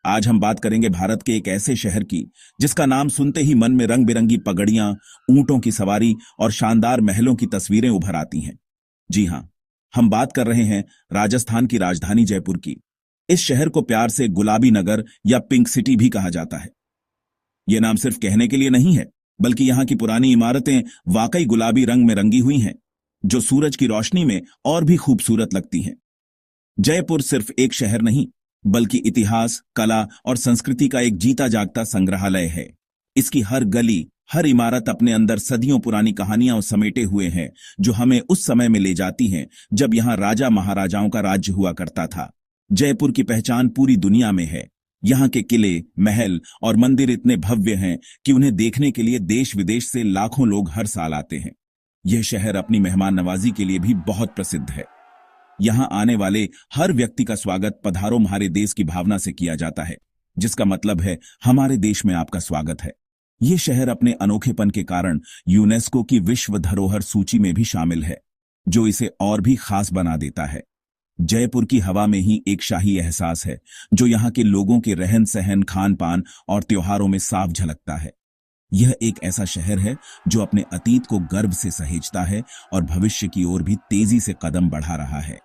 आज हम बात करेंगे भारत के एक ऐसे शहर की जिसका नाम सुनते ही मन में रंग बिरंगी पगड़ियां, ऊंटों की सवारी और शानदार महलों की तस्वीरें उभर आती हैं। जी हां, हम बात कर रहे हैं राजस्थान की राजधानी जयपुर की। इस शहर को प्यार से गुलाबी नगर या पिंक सिटी भी कहा जाता है। यह नाम सिर्फ कहने के लिए नहीं है, बल्कि यहां की पुरानी इमारतें वाकई गुलाबी रंग में रंगी हुई हैं, जो सूरज की रोशनी में और भी खूबसूरत लगती हैं। जयपुर सिर्फ एक शहर नहीं, बल्कि इतिहास, कला और संस्कृति का एक जीता जागता संग्रहालय है। इसकी हर गली, हर इमारत अपने अंदर सदियों पुरानी कहानियां समेटे हुए हैं, जो हमें उस समय में ले जाती हैं जब यहां राजा महाराजाओं का राज्य हुआ करता था। जयपुर की पहचान पूरी दुनिया में है। यहाँ के किले, महल और मंदिर इतने भव्य हैं कि उन्हें देखने के लिए देश विदेश से लाखों लोग हर साल आते हैं। यह शहर अपनी मेहमान नवाजी के लिए भी बहुत प्रसिद्ध है। यहां आने वाले हर व्यक्ति का स्वागत पधारो हमारे देश की भावना से किया जाता है, जिसका मतलब है हमारे देश में आपका स्वागत है। ये शहर अपने अनोखेपन के कारण यूनेस्को की विश्व धरोहर सूची में भी शामिल है, जो इसे और भी खास बना देता है। जयपुर की हवा में ही एक शाही एहसास है, जो यहाँ के लोगों के रहन सहन, खान पान और त्योहारों में साफ झलकता है। यह एक ऐसा शहर है जो अपने अतीत को गर्व से सहेजता है और भविष्य की ओर भी तेजी से कदम बढ़ा रहा है।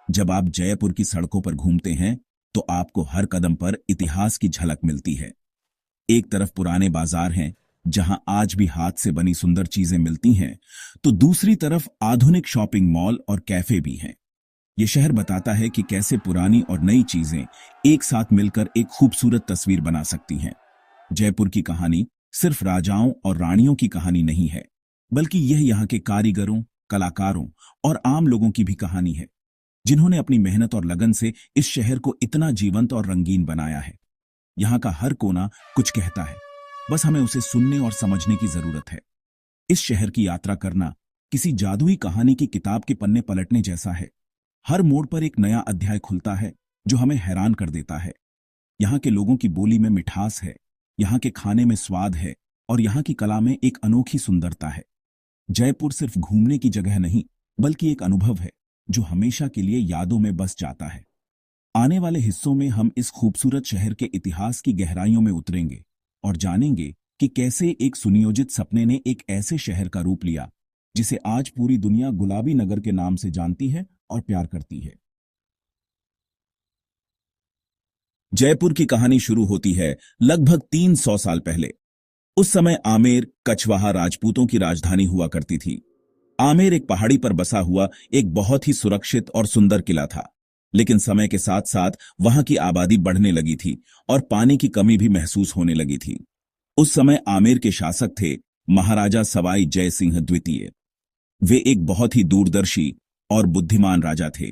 जब आप जयपुर की सड़कों पर घूमते हैं तो आपको हर कदम पर इतिहास की झलक मिलती है। एक तरफ पुराने बाजार हैं, जहां आज भी हाथ से बनी सुंदर चीजें मिलती हैं, तो दूसरी तरफ आधुनिक शॉपिंग मॉल और कैफे भी हैं। यह शहर बताता है कि कैसे पुरानी और नई चीजें एक साथ मिलकर एक खूबसूरत तस्वीर बना सकती हैं। जयपुर की कहानी सिर्फ राजाओं और रानियों की कहानी नहीं है, बल्कि यह यहाँ के कारीगरों, कलाकारों और आम लोगों की भी कहानी है, जिन्होंने अपनी मेहनत और लगन से इस शहर को इतना जीवंत और रंगीन बनाया है। यहाँ का हर कोना कुछ कहता है, बस हमें उसे सुनने और समझने की जरूरत है। इस शहर की यात्रा करना किसी जादुई कहानी की किताब के पन्ने पलटने जैसा है। हर मोड़ पर एक नया अध्याय खुलता है, जो हमें हैरान कर देता है। यहाँ के लोगों की बोली में मिठास है, यहाँ के खाने में स्वाद है और यहाँ की कला में एक अनोखी सुंदरता है। जयपुर सिर्फ घूमने की जगह नहीं, बल्कि एक अनुभव है जो हमेशा के लिए यादों में बस जाता है। आने वाले हिस्सों में हम इस खूबसूरत शहर के इतिहास की गहराइयों में उतरेंगे और जानेंगे कि कैसे एक सुनियोजित सपने ने एक ऐसे शहर का रूप लिया जिसे आज पूरी दुनिया गुलाबी नगर के नाम से जानती है और प्यार करती है। जयपुर की कहानी शुरू होती है लगभग 300 साल पहले। उस समय आमेर, कछवाहा राजपूतों की राजधानी हुआ करती थी। आमेर एक पहाड़ी पर बसा हुआ एक बहुत ही सुरक्षित और सुंदर किला था, लेकिन समय के साथ साथ वहां की आबादी बढ़ने लगी थी और पानी की कमी भी महसूस होने लगी थी। उस समय आमेर के शासक थे महाराजा सवाई जय सिंह द्वितीय। वे एक बहुत ही दूरदर्शी और बुद्धिमान राजा थे।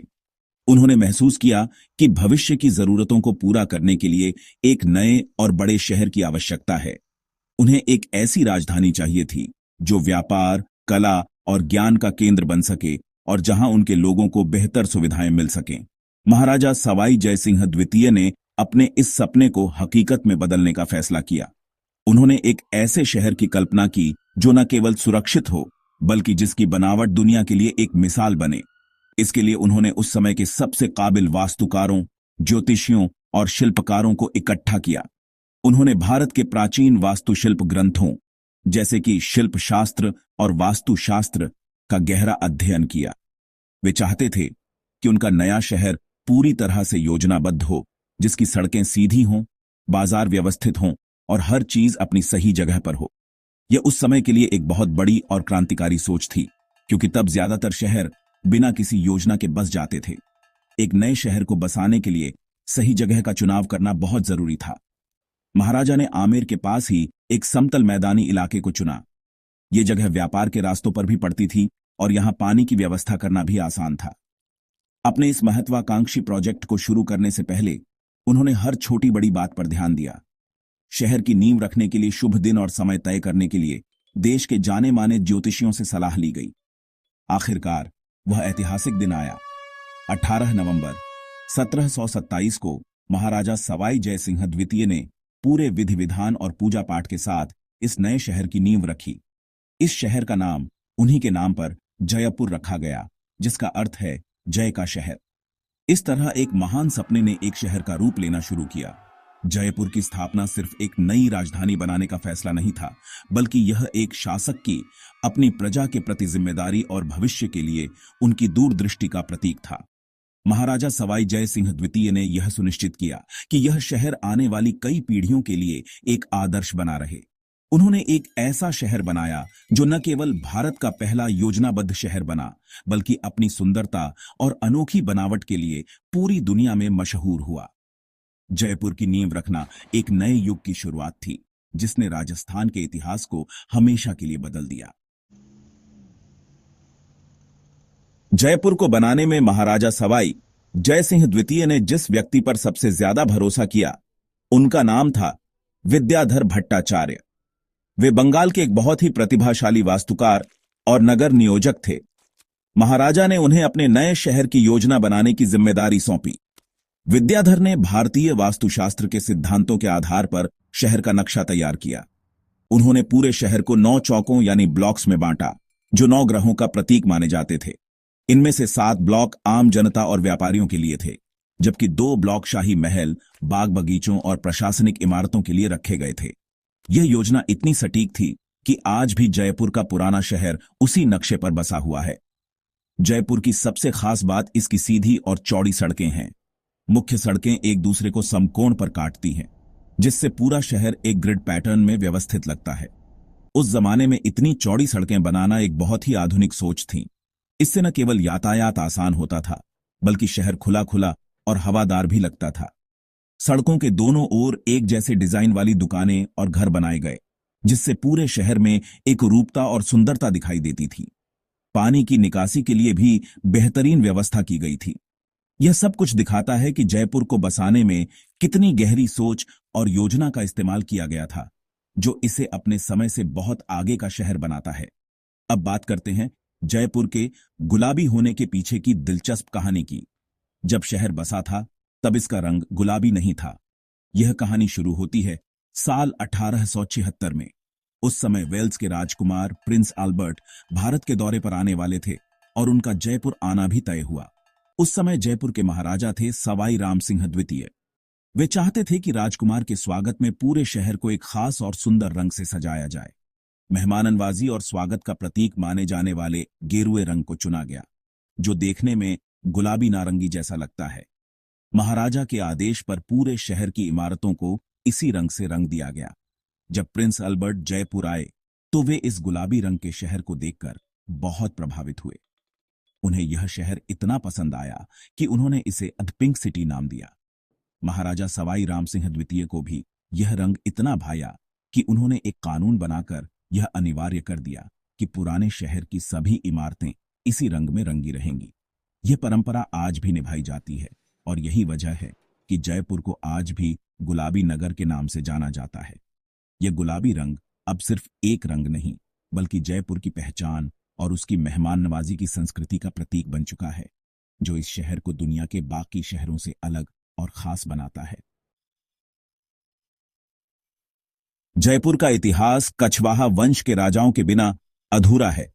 उन्होंने महसूस किया कि भविष्य की जरूरतों को पूरा करने के लिए एक नए और बड़े शहर की आवश्यकता है। उन्हें एक ऐसी राजधानी चाहिए थी जो व्यापार, कला और ज्ञान का केंद्र बन सके और जहां उनके लोगों को बेहतर सुविधाएं मिल सकें। महाराजा सवाई जय सिंह द्वितीय ने अपने इस सपने को हकीकत में बदलने का फैसला किया। उन्होंने एक ऐसे शहर की कल्पना की जो न केवल सुरक्षित हो, बल्कि जिसकी बनावट दुनिया के लिए एक मिसाल बने। इसके लिए उन्होंने उस समय के सबसे काबिल वास्तुकारों, ज्योतिषियों और शिल्पकारों को इकट्ठा किया। उन्होंने भारत के प्राचीन वास्तुशिल्प ग्रंथों जैसे कि शिल्प शास्त्र और वास्तुशास्त्र का गहरा अध्ययन किया। वे चाहते थे कि उनका नया शहर पूरी तरह से योजनाबद्ध हो, जिसकी सड़कें सीधी हों, बाजार व्यवस्थित हों और हर चीज अपनी सही जगह पर हो। यह उस समय के लिए एक बहुत बड़ी और क्रांतिकारी सोच थी, क्योंकि तब ज्यादातर शहर बिना किसी योजना के बस जाते थे। एक नए शहर को बसाने के लिए सही जगह का चुनाव करना बहुत जरूरी था। महाराजा ने आमेर के पास ही एक समतल मैदानी इलाके को चुना। यह जगह व्यापार के रास्तों पर भी पड़ती थी और यहां पानी की व्यवस्था करना भी आसान था। अपने इस महत्वाकांक्षी प्रोजेक्ट को शुरू करने से पहले उन्होंने हर छोटी बड़ी बात पर ध्यान दिया। शहर की नींव रखने के लिए शुभ दिन और समय तय करने के लिए देश के जाने माने ज्योतिषियों से सलाह ली गई। आखिरकार वह ऐतिहासिक दिन आया। 18 नवंबर 1727 को महाराजा सवाई जय सिंह द्वितीय ने पूरे विधि विधान और पूजा पाठ के साथ इस नए शहर की नींव रखी। इस शहर का नाम उन्हीं के नाम पर जयपुर रखा गया, जिसका अर्थ है जय का शहर। इस तरह एक महान सपने ने एक शहर का रूप लेना शुरू किया। जयपुर की स्थापना सिर्फ एक नई राजधानी बनाने का फैसला नहीं था, बल्कि यह एक शासक की अपनी प्रजा के प्रति जिम्मेदारी और भविष्य के लिए उनकी दूरदृष्टि का प्रतीक था। महाराजा सवाई जय सिंह द्वितीय ने यह सुनिश्चित किया कि यह शहर आने वाली कई पीढ़ियों के लिए एक आदर्श बना रहे। उन्होंने एक ऐसा शहर बनाया जो न केवल भारत का पहला योजनाबद्ध शहर बना, बल्कि अपनी सुंदरता और अनोखी बनावट के लिए पूरी दुनिया में मशहूर हुआ। जयपुर की नींव रखना एक नए युग की शुरुआत थी, जिसने राजस्थान के इतिहास को हमेशा के लिए बदल दिया। जयपुर को बनाने में महाराजा सवाई जय सिंह द्वितीय ने जिस व्यक्ति पर सबसे ज्यादा भरोसा किया, उनका नाम था विद्याधर भट्टाचार्य। वे बंगाल के एक बहुत ही प्रतिभाशाली वास्तुकार और नगर नियोजक थे। महाराजा ने उन्हें अपने नए शहर की योजना बनाने की जिम्मेदारी सौंपी। विद्याधर ने भारतीय वास्तुशास्त्र के सिद्धांतों के आधार पर शहर का नक्शा तैयार किया। उन्होंने पूरे शहर को 9 चौकों यानी ब्लॉक्स में बांटा, जो 9 ग्रहों का प्रतीक माने जाते थे। इनमें से 7 ब्लॉक आम जनता और व्यापारियों के लिए थे, जबकि 2 ब्लॉक शाही महल, बाग बगीचों और प्रशासनिक इमारतों के लिए रखे गए थे। यह योजना इतनी सटीक थी कि आज भी जयपुर का पुराना शहर उसी नक्शे पर बसा हुआ है। जयपुर की सबसे खास बात इसकी सीधी और चौड़ी सड़कें हैं। मुख्य सड़कें एक दूसरे को समकोण पर काटती हैं, जिससे पूरा शहर एक ग्रिड पैटर्न में व्यवस्थित लगता है। उस जमाने में इतनी चौड़ी सड़कें बनाना एक बहुत ही आधुनिक सोच थी। इससे न केवल यातायात आसान होता था, बल्कि शहर खुला खुला और हवादार भी लगता था। सड़कों के दोनों ओर एक जैसे डिजाइन वाली दुकानें और घर बनाए गए, जिससे पूरे शहर में एक रूपता और सुंदरता दिखाई देती थी। पानी की निकासी के लिए भी बेहतरीन व्यवस्था की गई थी। यह सब कुछ दिखाता है कि जयपुर को बसाने में कितनी गहरी सोच और योजना का इस्तेमाल किया गया था, जो इसे अपने समय से बहुत आगे का शहर बनाता है। अब बात करते हैं जयपुर के गुलाबी होने के पीछे की दिलचस्प कहानी की। जब शहर बसा था, तब इसका रंग गुलाबी नहीं था। यह कहानी शुरू होती है साल 1876 में। उस समय वेल्स के राजकुमार प्रिंस अल्बर्ट भारत के दौरे पर आने वाले थे और उनका जयपुर आना भी तय हुआ। उस समय जयपुर के महाराजा थे सवाई राम सिंह द्वितीय। वे चाहते थे कि राजकुमार के स्वागत में पूरे शहर को एक खास और सुंदर रंग से सजाया जाए। मेहमाननवाजी और स्वागत का प्रतीक माने जाने वाले गेरुए रंग को चुना गया, जो देखने में गुलाबी नारंगी जैसा लगता है। महाराजा के आदेश पर पूरे शहर की इमारतों को इसी रंग से रंग दिया गया। जब प्रिंस अल्बर्ट जयपुर आए, तो वे इस गुलाबी रंग के शहर को देखकर बहुत प्रभावित हुए। उन्हें यह शहर इतना पसंद आया कि उन्होंने इसे द पिंक सिटी नाम दिया। महाराजा सवाई राम सिंह द्वितीय को भी यह रंग इतना भाया कि उन्होंने एक कानून बनाकर यह अनिवार्य कर दिया कि पुराने शहर की सभी इमारतें इसी रंग में रंगी रहेंगी। यह परंपरा आज भी निभाई जाती है और यही वजह है कि जयपुर को आज भी गुलाबी नगर के नाम से जाना जाता है। यह गुलाबी रंग अब सिर्फ एक रंग नहीं, बल्कि जयपुर की पहचान और उसकी मेहमान नवाजी की संस्कृति का प्रतीक बन चुका है, जो इस शहर को दुनिया के बाकी शहरों से अलग और खास बनाता है। जयपुर का इतिहास कछवाहा वंश के राजाओं के बिना अधूरा है।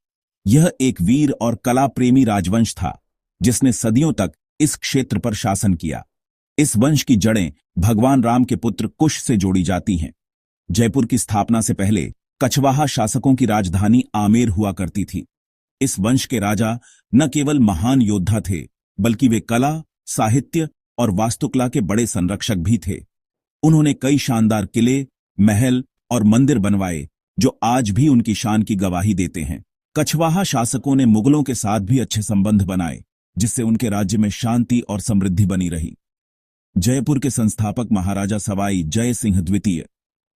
यह एक वीर और कला प्रेमी राजवंश था, जिसने सदियों तक इस क्षेत्र पर शासन किया। इस वंश की जड़ें भगवान राम के पुत्र कुश से जोड़ी जाती हैं। जयपुर की स्थापना से पहले कछवाहा शासकों की राजधानी आमेर हुआ करती थी। इस वंश के राजा न केवल महान योद्धा थे, बल्कि वे कला, साहित्य और वास्तुकला के बड़े संरक्षक भी थे। उन्होंने कई शानदार किले, महल और मंदिर बनवाए, जो आज भी उनकी शान की गवाही देते हैं। कछवाहा शासकों ने मुगलों के साथ भी अच्छे संबंध बनाए, जिससे उनके राज्य में शांति और समृद्धि बनी रही। जयपुर के संस्थापक महाराजा सवाई जय सिंह द्वितीय,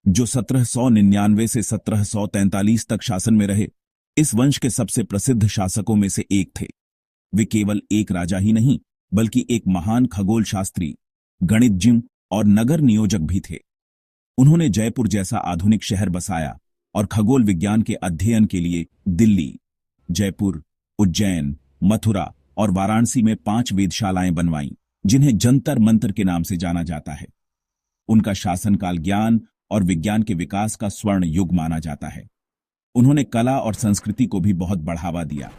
जो 1799 से 1743 तक शासन में रहे, इस वंश के सबसे प्रसिद्ध शासकों में से एक थे। वे केवल एक राजा ही नहीं, बल्कि एक महान खगोल शास्त्री, गणितज्ञ और नगर नियोजक भी थे। उन्होंने जयपुर जैसा आधुनिक शहर बसाया और खगोल विज्ञान के अध्ययन के लिए दिल्ली, जयपुर, उज्जैन, मथुरा और वाराणसी में 5 वेधशालाएं बनवाईं, जिन्हें जंतर मंतर के नाम से जाना जाता है। उनका शासनकाल ज्ञान और विज्ञान के विकास का स्वर्ण युग माना जाता है। उन्होंने कला और संस्कृति को भी बहुत बढ़ावा दिया,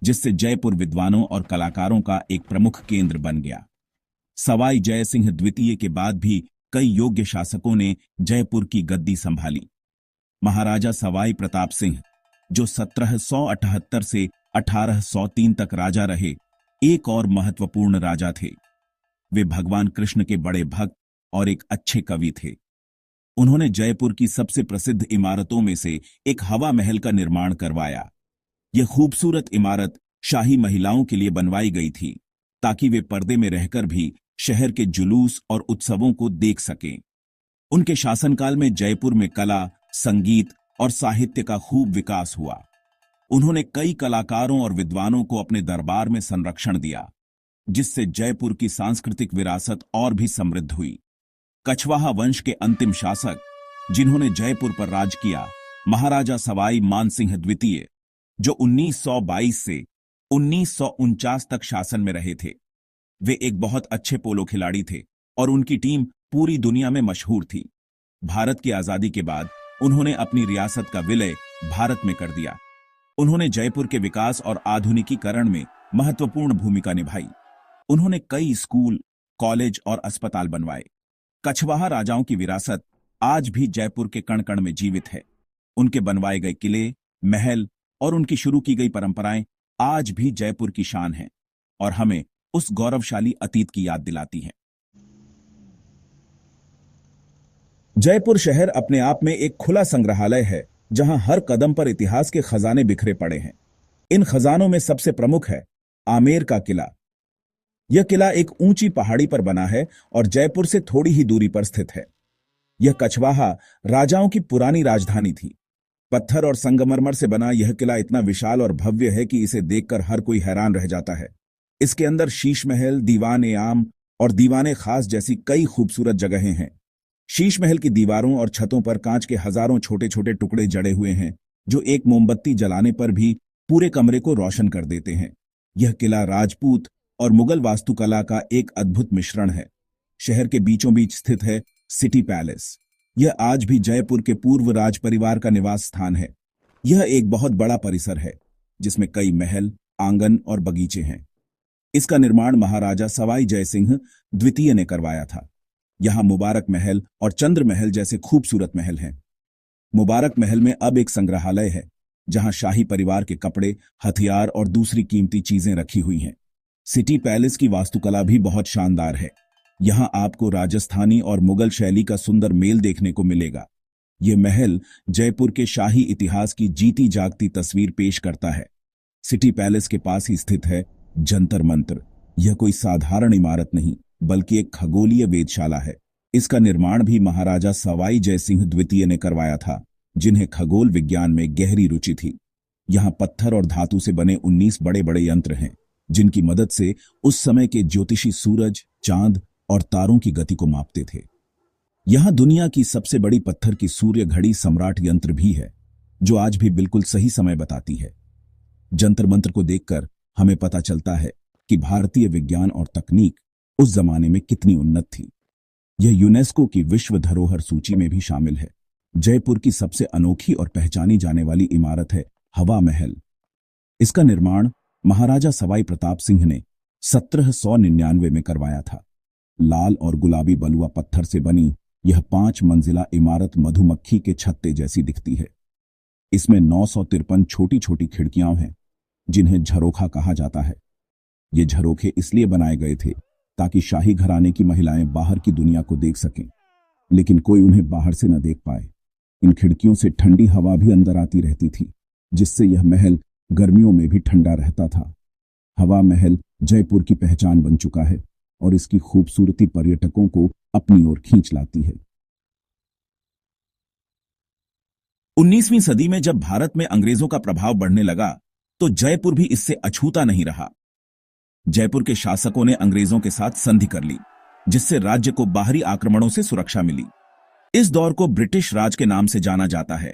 जिससे जयपुर विद्वानों और कलाकारों का एक प्रमुख केंद्र बन गया। सवाई जय सिंह द्वितीय के बाद भी कई योग्य शासकों ने जयपुर की गद्दी संभाली। महाराजा सवाई प्रताप सिंह, जो 1778 से 1803 तक राजा रहे, एक और महत्वपूर्ण राजा थे। वे भगवान कृष्ण के बड़े भक्त और एक अच्छे कवि थे। उन्होंने जयपुर की सबसे प्रसिद्ध इमारतों में से एक हवा महल का निर्माण करवाया। यह खूबसूरत इमारत शाही महिलाओं के लिए बनवाई गई थी, ताकि वे पर्दे में रहकर भी शहर के जुलूस और उत्सवों को देख सकें। उनके शासनकाल में जयपुर में कला, संगीत और साहित्य का खूब विकास हुआ। उन्होंने कई कलाकारों और विद्वानों को अपने दरबार में संरक्षण दिया, जिससे जयपुर की सांस्कृतिक विरासत और भी समृद्ध हुई। कछवाहा वंश के अंतिम शासक, जिन्होंने जयपुर पर राज किया, महाराजा सवाई मानसिंह द्वितीय, जो 1922 से 1949 तक शासन में रहे थे। वे एक बहुत अच्छे पोलो खिलाड़ी थे और उनकी टीम पूरी दुनिया में मशहूर थी। भारत की आजादी के बाद उन्होंने अपनी रियासत का विलय भारत में कर दिया। उन्होंने जयपुर के विकास और आधुनिकीकरण में महत्वपूर्ण भूमिका निभाई। उन्होंने कई स्कूल, कॉलेज और अस्पताल बनवाए। कछवाहा राजाओं की विरासत आज भी जयपुर के कण कण में जीवित है। उनके बनवाए गए किले, महल और उनकी शुरू की गई परंपराएं आज भी जयपुर की शान हैं और हमें उस गौरवशाली अतीत की याद दिलाती हैं। जयपुर शहर अपने आप में एक खुला संग्रहालय है, जहां हर कदम पर इतिहास के खजाने बिखरे पड़े हैं। इन खजानों में सबसे प्रमुख है आमेर का किला। यह किला एक ऊंची पहाड़ी पर बना है और जयपुर से थोड़ी ही दूरी पर स्थित है। यह कछवाहा राजाओं की पुरानी राजधानी थी। पत्थर और संगमरमर से बना यह किला इतना विशाल और भव्य है कि इसे देखकर हर कोई हैरान रह जाता है। इसके अंदर शीश महल, दीवान आम और दीवाने खास जैसी कई खूबसूरत जगहें हैं। शीश महल की दीवारों और छतों पर कांच के हजारों छोटे छोटे टुकड़े जड़े हुए हैं, जो एक मोमबत्ती जलाने पर भी पूरे कमरे को रोशन कर देते हैं। यह किला राजपूत और मुगल वास्तुकला का एक अद्भुत मिश्रण है। शहर के बीचों बीच स्थित है सिटी पैलेस। यह आज भी जयपुर के पूर्व राज परिवार का निवास स्थान है। यह एक बहुत बड़ा परिसर है, जिसमें कई महल, आंगन और बगीचे हैं। इसका निर्माण महाराजा सवाई जयसिंह द्वितीय ने करवाया था। यहां मुबारक महल और चंद्र महल जैसे खूबसूरत महल हैं। मुबारक महल में अब एक संग्रहालय है, जहां शाही परिवार के कपड़े, हथियार और दूसरी कीमती चीजें रखी हुई हैं। सिटी पैलेस की वास्तुकला भी बहुत शानदार है। यहां आपको राजस्थानी और मुगल शैली का सुंदर मेल देखने को मिलेगा। यह महल जयपुर के शाही इतिहास की जीती जागती तस्वीर पेश करता है। सिटी पैलेस के पास ही स्थित है जंतर मंतर। यह कोई साधारण इमारत नहीं, बल्कि एक खगोलीय वेधशाला है। इसका निर्माण भी महाराजा सवाई जयसिंह द्वितीय ने करवाया था, जिन्हें खगोल विज्ञान में गहरी रुचि थी। यहां पत्थर और धातु से बने 19 बड़े बड़े यंत्र हैं, जिनकी मदद से उस समय के ज्योतिषी सूरज, चांद और तारों की गति को मापते थे। यहां दुनिया की सबसे बड़ी पत्थर की सूर्य घड़ी सम्राट यंत्र भी है, जो आज भी बिल्कुल सही समय बताती है। जंतर मंत्र को देखकर हमें पता चलता है कि भारतीय विज्ञान और तकनीक उस जमाने में कितनी उन्नत थी। यह यूनेस्को की विश्व धरोहर सूची में भी शामिल है। जयपुर की सबसे अनोखी और पहचानी जाने वाली इमारत है हवा महल। इसका निर्माण महाराजा सवाई प्रताप सिंह ने 1799 में करवाया था। लाल और गुलाबी बलुआ पत्थर से बनी यह 5 मंजिला इमारत मधुमक्खी के छत्ते जैसी दिखती है। इसमें 953 छोटी छोटी खिड़कियां हैं, जिन्हें झरोखा कहा जाता है। ये झरोखे इसलिए बनाए गए थे ताकि शाही घराने की महिलाएं बाहर की दुनिया को देख सकें, लेकिन कोई उन्हें बाहर से न देख पाए। इन खिड़कियों से ठंडी हवा भी अंदर आती रहती थी, जिससे यह महल गर्मियों में भी ठंडा रहता था। हवा महल जयपुर की पहचान बन चुका है और इसकी खूबसूरती पर्यटकों को अपनी ओर खींच लाती है। 19वीं सदी में जब भारत में अंग्रेजों का प्रभाव बढ़ने लगा, तो जयपुर भी इससे अछूता नहीं रहा। जयपुर के शासकों ने अंग्रेजों के साथ संधि कर ली, जिससे राज्य को बाहरी आक्रमणों से सुरक्षा मिली। इस दौर को ब्रिटिश राज के नाम से जाना जाता है।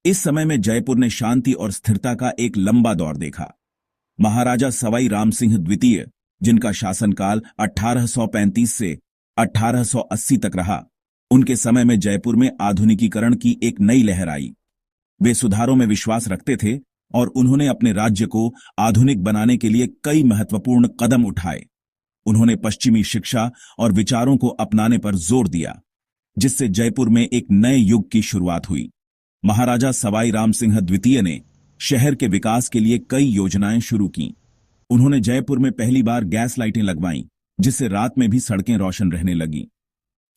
इस समय में जयपुर ने शांति और स्थिरता का एक लंबा दौर देखा। महाराजा सवाई राम सिंह द्वितीय, जिनका शासनकाल 1835 से 1880 तक रहा, उनके समय में जयपुर में आधुनिकीकरण की एक नई लहर आई। वे सुधारों में विश्वास रखते थे और उन्होंने अपने राज्य को आधुनिक बनाने के लिए कई महत्वपूर्ण कदम उठाए। उन्होंने पश्चिमी शिक्षा और विचारों को अपनाने पर जोर दिया। जिससे जयपुर में एक नए युग की शुरुआत हुई। महाराजा सवाई राम सिंह द्वितीय ने शहर के विकास के लिए कई योजनाएं शुरू की। उन्होंने जयपुर में पहली बार गैस लाइटें लगवाईं, जिससे रात में भी सड़कें रोशन रहने लगीं।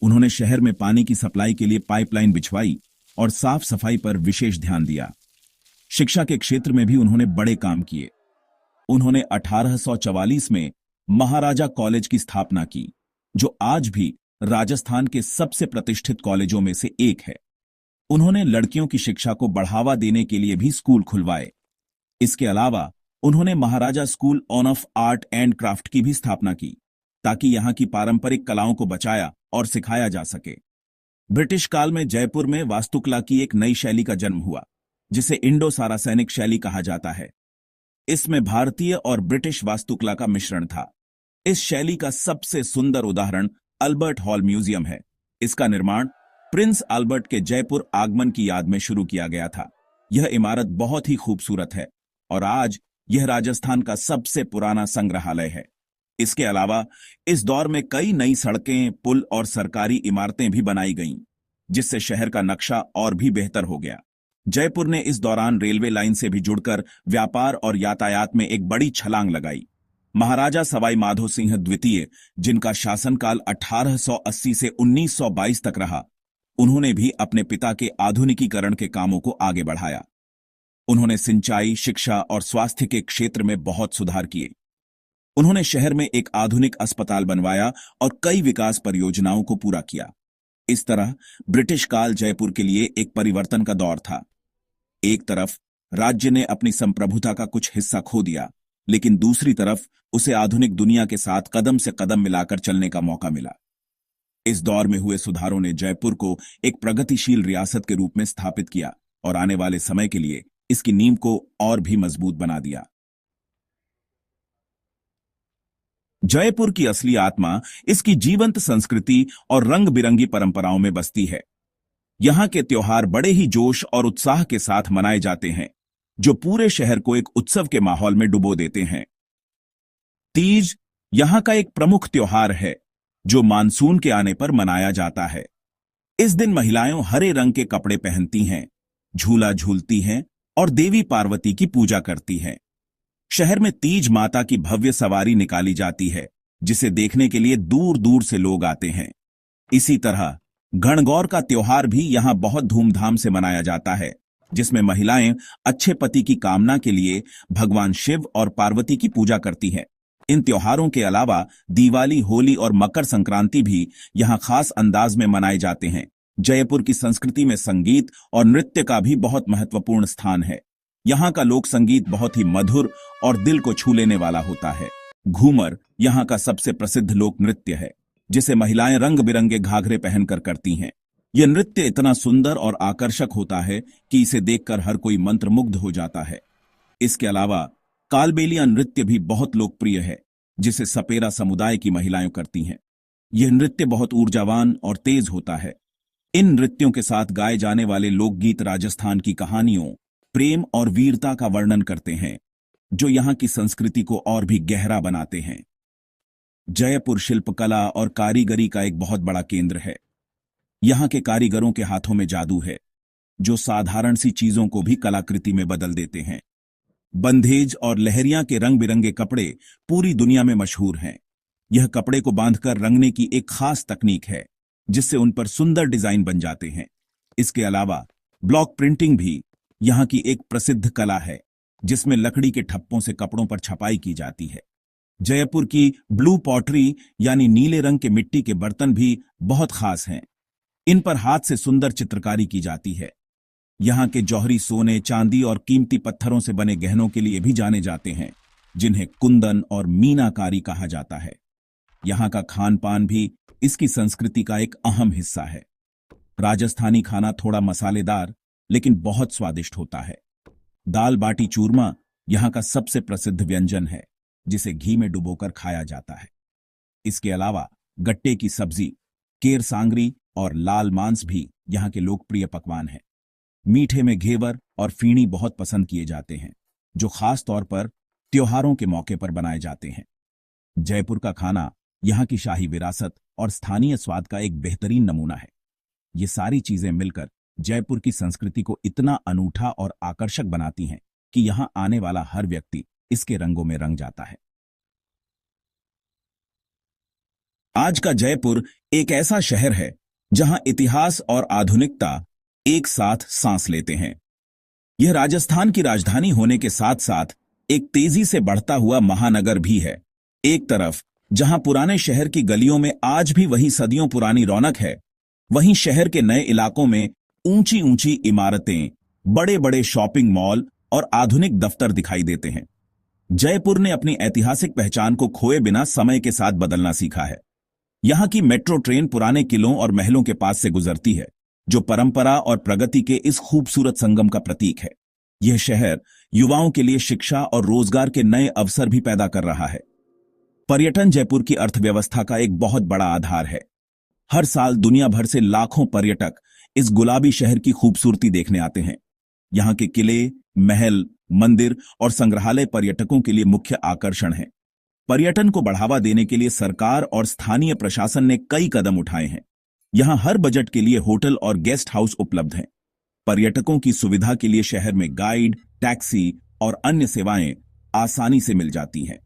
उन्होंने शहर में पानी की सप्लाई के लिए पाइपलाइन बिछवाई और साफ सफाई पर विशेष ध्यान दिया। शिक्षा के क्षेत्र में भी उन्होंने बड़े काम किए। उन्होंने 1844 में महाराजा कॉलेज की स्थापना की, जो आज भी राजस्थान के सबसे प्रतिष्ठित कॉलेजों में से एक है। उन्होंने लड़कियों की शिक्षा को बढ़ावा देने के लिए भी स्कूल खुलवाए। इसके अलावा उन्होंने Maharaja school of art and craft की भी स्थापना की, ताकि यहां की पारंपरिक कलाओं को बचाया और सिखाया जा सके। ब्रिटिश काल में जयपुर में वास्तुकला की एक नई शैली का जन्म हुआ, जिसे इंडो सारासैनिक शैली कहा जाता है। इसमें भारतीय और ब्रिटिश वास्तुकला का मिश्रण था। इस शैली का सबसे सुंदर उदाहरण अल्बर्ट हॉल म्यूजियम है। इसका निर्माण प्रिंस अल्बर्ट के जयपुर आगमन की याद में शुरू किया गया था। यह इमारत बहुत ही खूबसूरत है और आज यह राजस्थान का सबसे पुराना संग्रहालय है। इसके अलावा इस दौर में कई नई सड़कें, पुल और सरकारी इमारतें भी बनाई गईं, जिससे शहर का नक्शा और भी बेहतर हो गया। जयपुर ने इस दौरान रेलवे लाइन से भी जुड़कर व्यापार और यातायात में एक बड़ी छलांग लगाई। महाराजा सवाई माधो सिंह द्वितीय, जिनका शासनकाल 1880 से 1922 तक रहा, उन्होंने भी अपने पिता के आधुनिकीकरण के कामों को आगे बढ़ाया। उन्होंने सिंचाई, शिक्षा और स्वास्थ्य के क्षेत्र में बहुत सुधार किए। उन्होंने शहर में एक आधुनिक अस्पताल बनवाया और कई विकास परियोजनाओं को पूरा किया। इस तरह ब्रिटिश काल जयपुर के लिए एक परिवर्तन का दौर था। एक तरफ राज्य ने अपनी संप्रभुता का कुछ हिस्सा खो दिया, लेकिन दूसरी तरफ उसे आधुनिक दुनिया के साथ कदम से कदम मिलाकर चलने का मौका मिला। इस दौर में हुए सुधारों ने जयपुर को एक प्रगतिशील रियासत के रूप में स्थापित किया और आने वाले समय के लिए इसकी नींव को और भी मजबूत बना दिया। जयपुर की असली आत्मा इसकी जीवंत संस्कृति और रंग बिरंगी परंपराओं में बसती है। यहां के त्योहार बड़े ही जोश और उत्साह के साथ मनाए जाते हैं, जो पूरे शहर को एक उत्सव के माहौल में डुबो देते हैं। तीज यहां का एक प्रमुख त्योहार है, जो मानसून के आने पर मनाया जाता है। इस दिन महिलाएं हरे रंग के कपड़े पहनती हैं, झूला झूलती हैं और देवी पार्वती की पूजा करती हैं। शहर में तीज माता की भव्य सवारी निकाली जाती है, जिसे देखने के लिए दूर दूर से लोग आते हैं। इसी तरह गणगौर का त्योहार भी यहां बहुत धूमधाम से मनाया जाता है, जिसमें महिलाएं अच्छे पति की कामना के लिए भगवान शिव और पार्वती की पूजा करती हैं। इन त्योहारों के अलावा दिवाली, होली और मकर संक्रांति भी यहां खास अंदाज में मनाए जाते हैं। जयपुर की संस्कृति में संगीत और नृत्य का भी बहुत महत्वपूर्ण स्थान है। यहाँ का लोक संगीत बहुत ही मधुर और दिल को छू लेने वाला होता है। घूमर यहाँ का सबसे प्रसिद्ध लोक नृत्य है, जिसे महिलाएं रंग बिरंगे घाघरे पहनकर करती हैं। यह नृत्य इतना सुंदर और आकर्षक होता है कि इसे देखकर हर कोई मंत्रमुग्ध हो जाता है। इसके अलावा कालबेलिया नृत्य भी बहुत लोकप्रिय है, जिसे सपेरा समुदाय की महिलाएं करती हैं। यह नृत्य बहुत ऊर्जावान और तेज होता है। इन नृत्यों के साथ गाए जाने वाले लोकगीत राजस्थान की कहानियों, प्रेम और वीरता का वर्णन करते हैं, जो यहाँ की संस्कृति को और भी गहरा बनाते हैं। जयपुर शिल्पकला और कारीगरी का एक बहुत बड़ा केंद्र है। यहाँ के कारीगरों के हाथों में जादू है, जो साधारण सी चीजों को भी कलाकृति में बदल देते हैं। बंधेज और लहरियां के रंग बिरंगे कपड़े पूरी दुनिया में मशहूर हैं। यह कपड़े को बांधकर रंगने की एक खास तकनीक है, जिससे उन पर सुंदर डिजाइन बन जाते हैं। इसके अलावा ब्लॉक प्रिंटिंग भी यहाँ की एक प्रसिद्ध कला है, जिसमें लकड़ी के ठप्पों से कपड़ों पर छपाई की जाती है। जयपुर की ब्लू पॉटरी यानी नीले रंग के मिट्टी के बर्तन भी बहुत खास हैं। इन पर हाथ से सुंदर चित्रकारी की जाती है। यहाँ के जौहरी सोने, चांदी और कीमती पत्थरों से बने गहनों के लिए भी जाने जाते हैं, जिन्हें कुंदन और मीनाकारी कहा जाता है। यहाँ का खान पान भी इसकी संस्कृति का एक अहम हिस्सा है। राजस्थानी खाना थोड़ा मसालेदार लेकिन बहुत स्वादिष्ट होता है। दाल बाटी चूरमा यहाँ का सबसे प्रसिद्ध व्यंजन है, जिसे घी में डुबोकर खाया जाता है। इसके अलावा गट्टे की सब्जी, केर सांगरी और लाल मांस भी यहाँ के लोकप्रिय पकवान हैं। मीठे में घेवर और फीणी बहुत पसंद किए जाते हैं, जो खास तौर पर त्योहारों के मौके पर बनाए जाते हैं। जयपुर का खाना यहाँ की शाही विरासत और स्थानीय स्वाद का एक बेहतरीन नमूना है। ये सारी चीजें मिलकर जयपुर की संस्कृति को इतना अनूठा और आकर्षक बनाती हैं कि यहां आने वाला हर व्यक्ति इसके रंगों में रंग जाता है। आज का जयपुर एक ऐसा शहर है जहां इतिहास और आधुनिकता एक साथ सांस लेते हैं। यह राजस्थान की राजधानी होने के साथ साथ एक तेजी से बढ़ता हुआ महानगर भी है। एक तरफ जहां पुराने शहर की गलियों में आज भी वही सदियों पुरानी रौनक है, वहीं शहर के नए इलाकों में ऊंची ऊंची इमारतें, बड़े बड़े शॉपिंग मॉल और आधुनिक दफ्तर दिखाई देते हैं। जयपुर ने अपनी ऐतिहासिक पहचान को खोए बिना समय के साथ बदलना सीखा है। यहां की मेट्रो ट्रेन पुराने किलों और महलों के पास से गुजरती है, जो परंपरा और प्रगति के इस खूबसूरत संगम का प्रतीक है। यह शहर युवाओं के लिए शिक्षा और रोजगार के नए अवसर भी पैदा कर रहा है। पर्यटन जयपुर की अर्थव्यवस्था का एक बहुत बड़ा आधार है। हर साल दुनिया भर से लाखों पर्यटक इस गुलाबी शहर की खूबसूरती देखने आते हैं। यहां के किले, महल, मंदिर और संग्रहालय पर्यटकों के लिए मुख्य आकर्षण हैं। पर्यटन को बढ़ावा देने के लिए सरकार और स्थानीय प्रशासन ने कई कदम उठाए हैं। यहां हर बजट के लिए होटल और गेस्ट हाउस उपलब्ध हैं। पर्यटकों की सुविधा के लिए शहर में गाइड, टैक्सी और अन्य सेवाएं आसानी से मिल जाती हैं।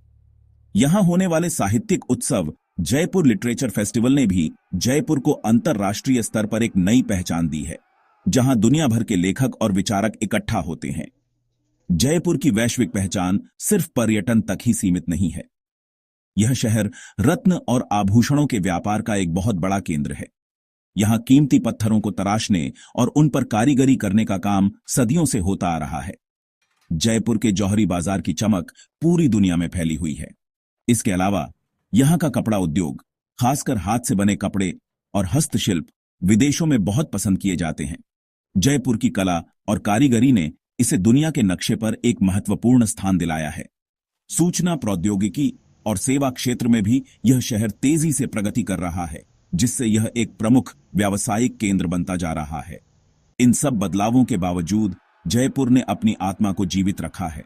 यहां होने वाले साहित्यिक उत्सव जयपुर लिटरेचर फेस्टिवल ने भी जयपुर को अंतर्राष्ट्रीय स्तर पर एक नई पहचान दी है, जहां दुनिया भर के लेखक और विचारक इकट्ठा होते हैं। जयपुर की वैश्विक पहचान सिर्फ पर्यटन तक ही सीमित नहीं है। यह शहर रत्न और आभूषणों के व्यापार का एक बहुत बड़ा केंद्र है। यहां कीमती पत्थरों को तराशने और उन पर कारीगरी करने का काम सदियों से होता आ रहा है। जयपुर के जौहरी बाजार की चमक पूरी दुनिया में फैली हुई है। इसके अलावा यहां का कपड़ा उद्योग, खासकर हाथ से बने कपड़े और हस्तशिल्प, विदेशों में बहुत पसंद किए जाते हैं। जयपुर की कला और कारीगरी ने इसे दुनिया के नक्शे पर एक महत्वपूर्ण स्थान दिलाया है। सूचना प्रौद्योगिकी और सेवा क्षेत्र में भी यह शहर तेजी से प्रगति कर रहा है, जिससे यह एक प्रमुख व्यावसायिक केंद्र बनता जा रहा है। इन सब बदलावों के बावजूद जयपुर ने अपनी आत्मा को जीवित रखा है।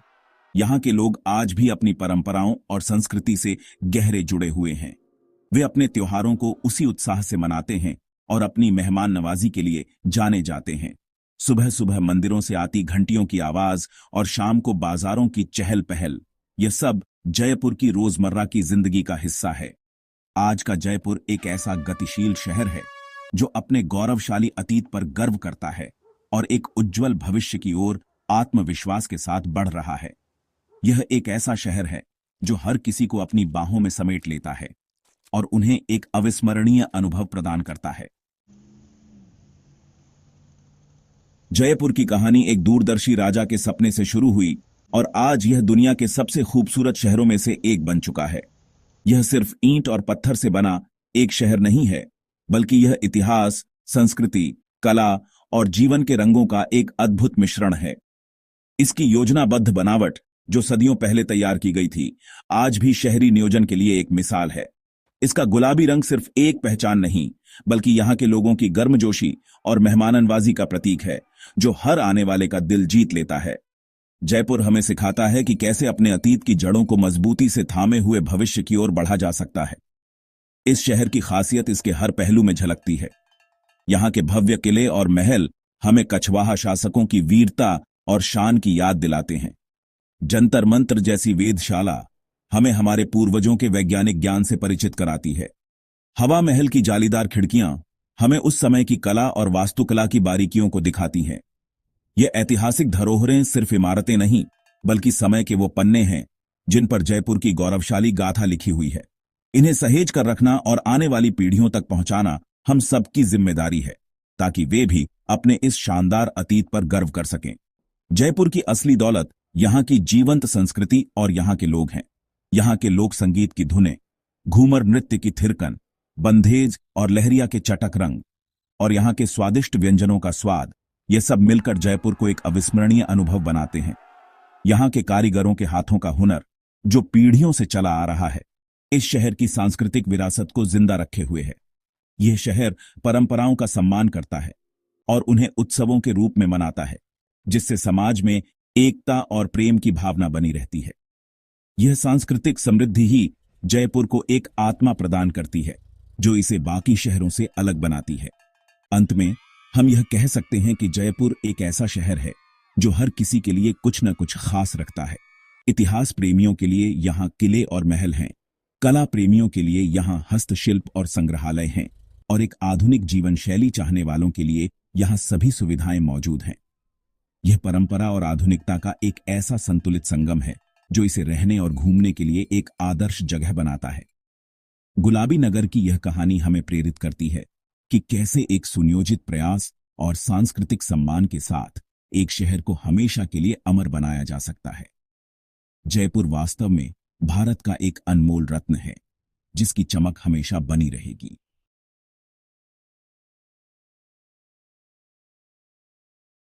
यहां के लोग आज भी अपनी परंपराओं और संस्कृति से गहरे जुड़े हुए हैं। वे अपने त्योहारों को उसी उत्साह से मनाते हैं और अपनी मेहमान नवाजी के लिए जाने जाते हैं। सुबह सुबह मंदिरों से आती घंटियों की आवाज और शाम को बाजारों की चहल पहल, यह सब जयपुर की रोजमर्रा की जिंदगी का हिस्सा है। आज का जयपुर एक ऐसा गतिशील शहर है जो अपने गौरवशाली अतीत पर गर्व करता है और एक उज्जवल भविष्य की ओर आत्मविश्वास के साथ बढ़ रहा है। यह एक ऐसा शहर है जो हर किसी को अपनी बाहों में समेट लेता है और उन्हें एक अविस्मरणीय अनुभव प्रदान करता है। जयपुर की कहानी एक दूरदर्शी राजा के सपने से शुरू हुई और आज यह दुनिया के सबसे खूबसूरत शहरों में से एक बन चुका है। यह सिर्फ ईंट और पत्थर से बना एक शहर नहीं है, बल्कि यह इतिहास, संस्कृति, कला और जीवन के रंगों का एक अद्भुत मिश्रण है। इसकी योजनाबद्ध बनावट, जो सदियों पहले तैयार की गई थी, आज भी शहरी नियोजन के लिए एक मिसाल है। इसका गुलाबी रंग सिर्फ एक पहचान नहीं, बल्कि यहां के लोगों की गर्मजोशी और मेहमाननवाजी का प्रतीक है, जो हर आने वाले का दिल जीत लेता है। जयपुर हमें सिखाता है कि कैसे अपने अतीत की जड़ों को मजबूती से थामे हुए भविष्य की ओर बढ़ा जा सकता है। इस शहर की खासियत इसके हर पहलू में झलकती है। यहां के भव्य किले और महल हमें कछवाहा शासकों की वीरता और शान की याद दिलाते हैं। जंतर मंत्र जैसी वेधशाला हमें हमारे पूर्वजों के वैज्ञानिक ज्ञान से परिचित कराती है। हवा महल की जालीदार खिड़कियां हमें उस समय की कला और वास्तुकला की बारीकियों को दिखाती हैं। ये ऐतिहासिक धरोहरें सिर्फ इमारतें नहीं, बल्कि समय के वो पन्ने हैं जिन पर जयपुर की गौरवशाली गाथा लिखी हुई है। इन्हें सहेज कर रखना और आने वाली पीढ़ियों तक पहुंचाना हम सबकी जिम्मेदारी है, ताकि वे भी अपने इस शानदार अतीत पर गर्व कर सकें। जयपुर की असली दौलत यहां की जीवंत संस्कृति और यहां के लोग हैं। यहां के लोक संगीत की धुनें, घूमर नृत्य की थिरकन, बंधेज और लहरिया के चटक रंग और यहां के स्वादिष्ट व्यंजनों का स्वाद, ये सब मिलकर जयपुर को एक अविस्मरणीय अनुभव बनाते हैं। यहां के कारीगरों के हाथों का हुनर, जो पीढ़ियों से चला आ रहा है, इस शहर की सांस्कृतिक विरासत को जिंदा रखे हुए है। यह शहर परंपराओं का सम्मान करता है और उन्हें उत्सवों के रूप में मनाता है, जिससे समाज में एकता और प्रेम की भावना बनी रहती है। यह सांस्कृतिक समृद्धि ही जयपुर को एक आत्मा प्रदान करती है, जो इसे बाकी शहरों से अलग बनाती है। अंत में हम यह कह सकते हैं कि जयपुर एक ऐसा शहर है जो हर किसी के लिए कुछ न कुछ खास रखता है। इतिहास प्रेमियों के लिए यहाँ किले और महल हैं, कला प्रेमियों के लिए यहाँ हस्तशिल्प और संग्रहालय हैं, और एक आधुनिक जीवन शैली चाहने वालों के लिए यहाँ सभी सुविधाएं मौजूद हैं। यह परंपरा और आधुनिकता का एक ऐसा संतुलित संगम है जो इसे रहने और घूमने के लिए एक आदर्श जगह बनाता है। गुलाबी नगर की यह कहानी हमें प्रेरित करती है कि कैसे एक सुनियोजित प्रयास और सांस्कृतिक सम्मान के साथ एक शहर को हमेशा के लिए अमर बनाया जा सकता है। जयपुर वास्तव में भारत का एक अनमोल रत्न है जिसकी चमक हमेशा बनी रहेगी।